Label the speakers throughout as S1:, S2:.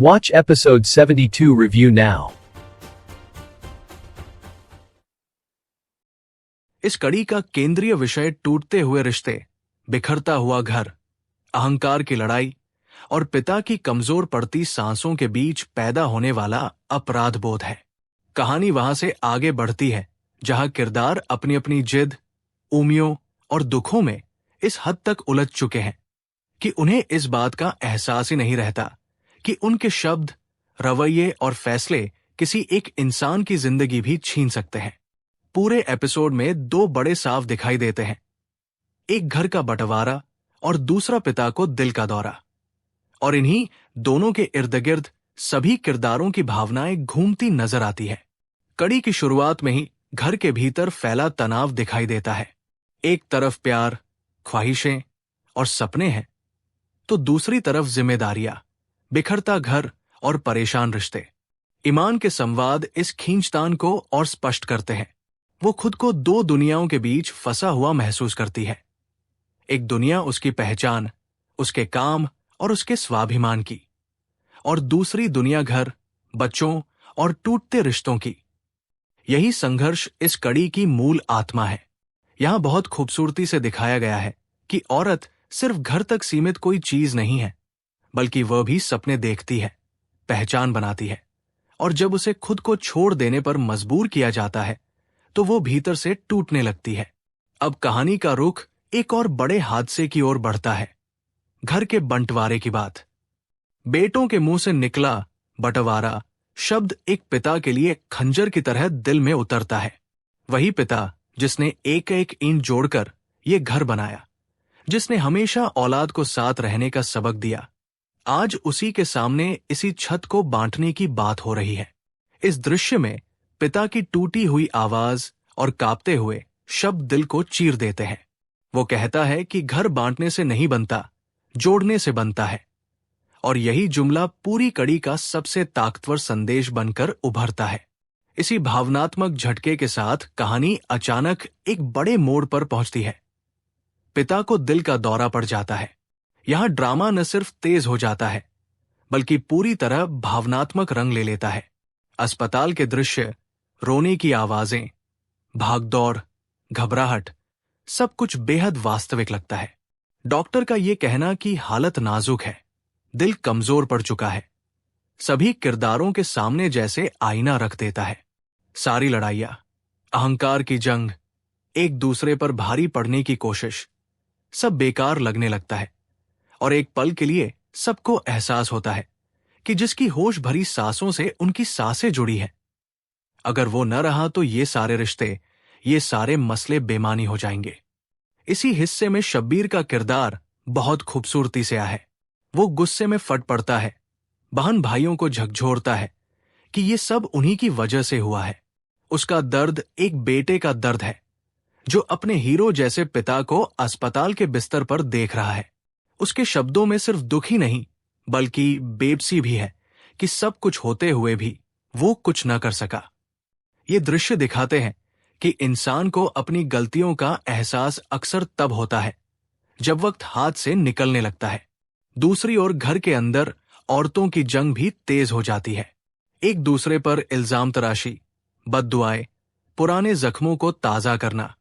S1: Watch episode 72 review now.
S2: इस कड़ी का केंद्रीय विषय टूटते हुए रिश्ते, बिखरता हुआ घर, अहंकार की लड़ाई और पिता की कमजोर पड़ती सांसों के बीच पैदा होने वाला अपराध बोध है। कहानी वहां से आगे बढ़ती है जहां किरदार अपनी अपनी जिद, उम्मीदों और दुखों में इस हद तक उलझ चुके हैं कि उन्हें इस बात का एहसास ही नहीं रहता कि उनके शब्द, रवैये और फैसले किसी एक इंसान की जिंदगी भी छीन सकते हैं। पूरे एपिसोड में दो बड़े साफ दिखाई देते हैं, एक घर का बंटवारा और दूसरा पिता को दिल का दौरा। और इन्हीं दोनों के इर्द गिर्द सभी किरदारों की भावनाएं घूमती नजर आती है। कड़ी की शुरुआत में ही घर के भीतर फैला तनाव दिखाई देता है। एक तरफ प्यार, ख्वाहिशें और सपने हैं, तो दूसरी तरफ जिम्मेदारियां, बिखरता घर और परेशान रिश्ते। ईमान के संवाद इस खींचतान को और स्पष्ट करते हैं। वो खुद को दो दुनियाओं के बीच फंसा हुआ महसूस करती है। एक दुनिया उसकी पहचान, उसके काम और उसके स्वाभिमान की, और दूसरी दुनिया घर, बच्चों और टूटते रिश्तों की। यही संघर्ष इस कड़ी की मूल आत्मा है। यहां बहुत खूबसूरती से दिखाया गया है कि औरत सिर्फ घर तक सीमित कोई चीज नहीं है, बल्कि वह भी सपने देखती है, पहचान बनाती है, और जब उसे खुद को छोड़ देने पर मजबूर किया जाता है तो वो भीतर से टूटने लगती है। अब कहानी का रुख एक और बड़े हादसे की ओर बढ़ता है, घर के बंटवारे की बात। बेटों के मुंह से निकला बंटवारा शब्द एक पिता के लिए खंजर की तरह दिल में उतरता है। वही पिता जिसने एक एक ईंट जोड़कर ये घर बनाया, जिसने हमेशा औलाद को साथ रहने का सबक दिया, आज उसी के सामने इसी छत को बांटने की बात हो रही है। इस दृश्य में पिता की टूटी हुई आवाज और कांपते हुए शब्द दिल को चीर देते हैं। वो कहता है कि घर बांटने से नहीं बनता, जोड़ने से बनता है। और यही जुमला पूरी कड़ी का सबसे ताकतवर संदेश बनकर उभरता है। इसी भावनात्मक झटके के साथ कहानी अचानक एक बड़े मोड़ पर पहुंचती है। पिता को दिल का दौरा पड़ जाता है। यहां ड्रामा न सिर्फ तेज हो जाता है, बल्कि पूरी तरह भावनात्मक रंग ले लेता है। अस्पताल के दृश्य, रोने की आवाजें, भागदौड़, घबराहट, सब कुछ बेहद वास्तविक लगता है। डॉक्टर का यह कहना कि हालत नाजुक है, दिल कमजोर पड़ चुका है, सभी किरदारों के सामने जैसे आईना रख देता है। सारी लड़ाइयां, अहंकार की जंग, एक दूसरे पर भारी पड़ने की कोशिश, सब बेकार लगने लगता है। और एक पल के लिए सबको एहसास होता है कि जिसकी होश भरी सांसों से उनकी सांसें जुड़ी हैं, अगर वो न रहा तो ये सारे रिश्ते, ये सारे मसले बेमानी हो जाएंगे। इसी हिस्से में शब्बीर का किरदार बहुत खूबसूरती से आया है। वो गुस्से में फट पड़ता है, बहन भाइयों को झकझोरता है कि ये सब उन्हीं की वजह से हुआ है। उसका दर्द एक बेटे का दर्द है, जो अपने हीरो जैसे पिता को अस्पताल के बिस्तर पर देख रहा है। उसके शब्दों में सिर्फ दुख ही नहीं, बल्कि बेबसी भी है कि सब कुछ होते हुए भी वो कुछ न कर सका। ये दृश्य दिखाते हैं कि इंसान को अपनी गलतियों का एहसास अक्सर तब होता है जब वक्त हाथ से निकलने लगता है। दूसरी ओर घर के अंदर औरतों की जंग भी तेज हो जाती है। एक दूसरे पर इल्जाम तराशी, बद्दुआएं, पुराने जख्मों को ताजा करना,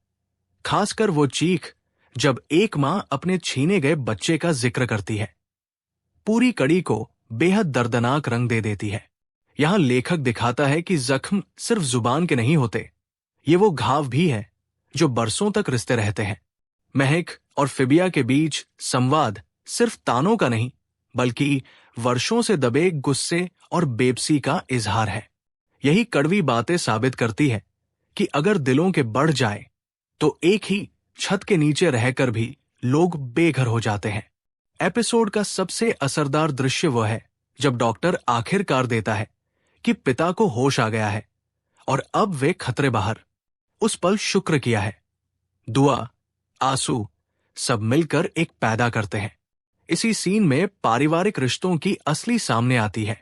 S2: खासकर वो चीख जब एक मां अपने छीने गए बच्चे का जिक्र करती है, पूरी कड़ी को बेहद दर्दनाक रंग दे देती है। यहां लेखक दिखाता है कि जख्म सिर्फ जुबान के नहीं होते, ये वो घाव भी है जो बरसों तक रिश्ते रहते हैं। महक और फिबिया के बीच संवाद सिर्फ तानों का नहीं, बल्कि वर्षों से दबे गुस्से और बेबसी का इजहार है। यही कड़वी बातें साबित करती है कि अगर दिलों के बढ़ जाए तो एक ही छत के नीचे रहकर भी लोग बेघर हो जाते हैं। एपिसोड का सबसे असरदार दृश्य वह है जब डॉक्टर आखिरकार देता है कि पिता को होश आ गया है और अब वे खतरे बाहर। उस पल शुक्र किया है, दुआ, आंसू सब मिलकर एक पैदा करते हैं। इसी सीन में पारिवारिक रिश्तों की असली सामने आती है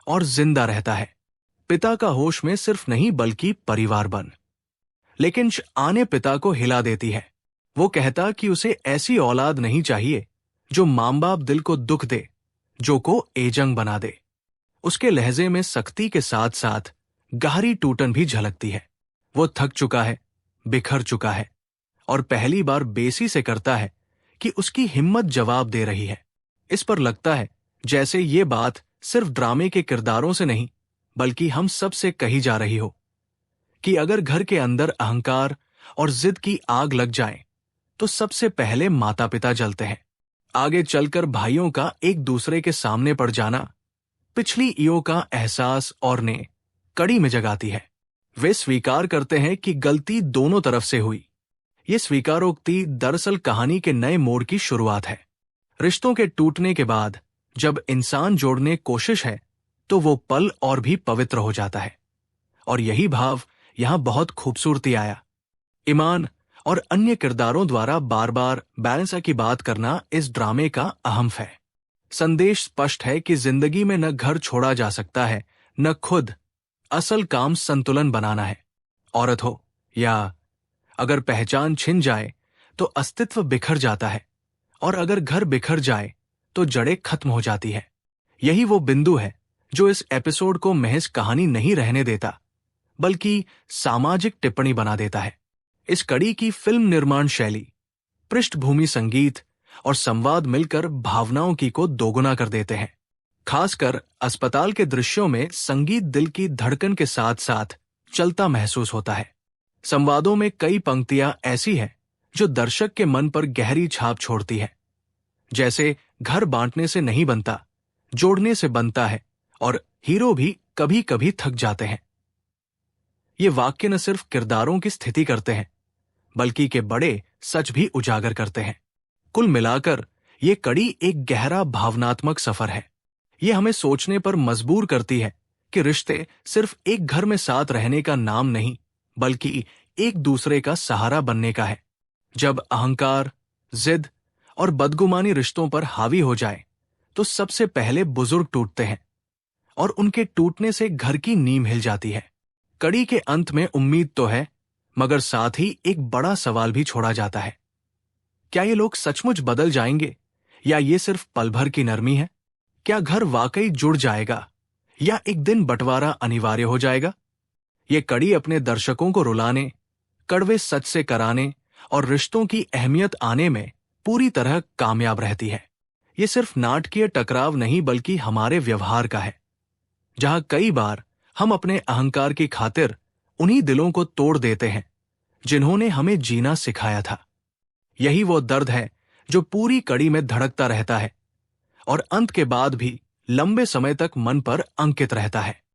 S2: और जिंदा रहता है। पिता का होश में सिर्फ नहीं बल्कि परिवार बन। लेकिन आने पिता को हिला देती है। वो कहता कि उसे ऐसी औलाद नहीं चाहिए जो मां बाप दिल को दुख दे, जो को एजंग बना दे। उसके लहजे में सख्ती के साथ साथ गहरी टूटन भी झलकती है। वो थक चुका है, बिखर चुका है और पहली बार बेसी से करता है कि उसकी हिम्मत जवाब दे रही है। इस पर लगता है जैसे ये बात सिर्फ ड्रामे के किरदारों से नहीं बल्कि हम सब से कही जा रही हो कि अगर घर के अंदर अहंकार और जिद की आग लग जाए तो सबसे पहले माता पिता जलते हैं। आगे चलकर भाइयों का एक दूसरे के सामने पड़ जाना पिछली ईओ का एहसास और ने कड़ी में जगाती है। वे स्वीकार करते हैं कि गलती दोनों तरफ से हुई। ये स्वीकारोक्ति दरअसल कहानी के नए मोड़ की शुरुआत है। रिश्तों के टूटने के बाद जब इंसान जोड़ने कोशिश है तो वो पल और भी पवित्र हो जाता है। और यही भाव यहां बहुत खूबसूरती आया। ईमान और अन्य किरदारों द्वारा बार बार बैलेंस की बात करना इस ड्रामे का अहम है। संदेश स्पष्ट है कि जिंदगी में न घर छोड़ा जा सकता है न खुद। असल काम संतुलन बनाना है। औरत हो या अगर पहचान छिन जाए तो अस्तित्व बिखर जाता है और अगर घर बिखर जाए तो जड़ें खत्म हो जाती है। यही वो बिंदु है जो इस एपिसोड को महज कहानी नहीं रहने देता बल्कि सामाजिक टिप्पणी बना देता है। इस कड़ी की फिल्म निर्माण शैली, पृष्ठभूमि संगीत और संवाद मिलकर भावनाओं की को दोगुना कर देते हैं। खासकर अस्पताल के दृश्यों में संगीत दिल की धड़कन के साथ साथ चलता महसूस होता है। संवादों में कई पंक्तियां ऐसी हैं जो दर्शक के मन पर गहरी छाप छोड़ती है। जैसे घर बांटने से नहीं बनता, जोड़ने से बनता है और हीरो भी कभी कभी थक जाते हैं। ये वाक्य न सिर्फ किरदारों की स्थिति करते हैं बल्कि के बड़े सच भी उजागर करते हैं। कुल मिलाकर ये कड़ी एक गहरा भावनात्मक सफर है। ये हमें सोचने पर मजबूर करती है कि रिश्ते सिर्फ एक घर में साथ रहने का नाम नहीं बल्कि एक दूसरे का सहारा बनने का है। जब अहंकार, जिद और बदगुमानी रिश्तों पर हावी हो जाए तो सबसे पहले बुजुर्ग टूटते हैं और उनके टूटने से घर की नींव हिल जाती है। कड़ी के अंत में उम्मीद तो है मगर साथ ही एक बड़ा सवाल भी छोड़ा जाता है। क्या ये लोग सचमुच बदल जाएंगे या ये सिर्फ पल भर की नरमी है? क्या घर वाकई जुड़ जाएगा या एक दिन बंटवारा अनिवार्य हो जाएगा? ये कड़ी अपने दर्शकों को रुलाने, कड़वे सच से कराने और रिश्तों की अहमियत आने में पूरी तरह कामयाब रहती है। ये सिर्फ नाटकीय टकराव नहीं बल्कि हमारे व्यवहार का है, जहां कई बार हम अपने अहंकार की खातिर उन्हीं दिलों को तोड़ देते हैं जिन्होंने हमें जीना सिखाया था। यही वो दर्द है जो पूरी कड़ी में धड़कता रहता है और अंत के बाद भी लंबे समय तक मन पर अंकित रहता है।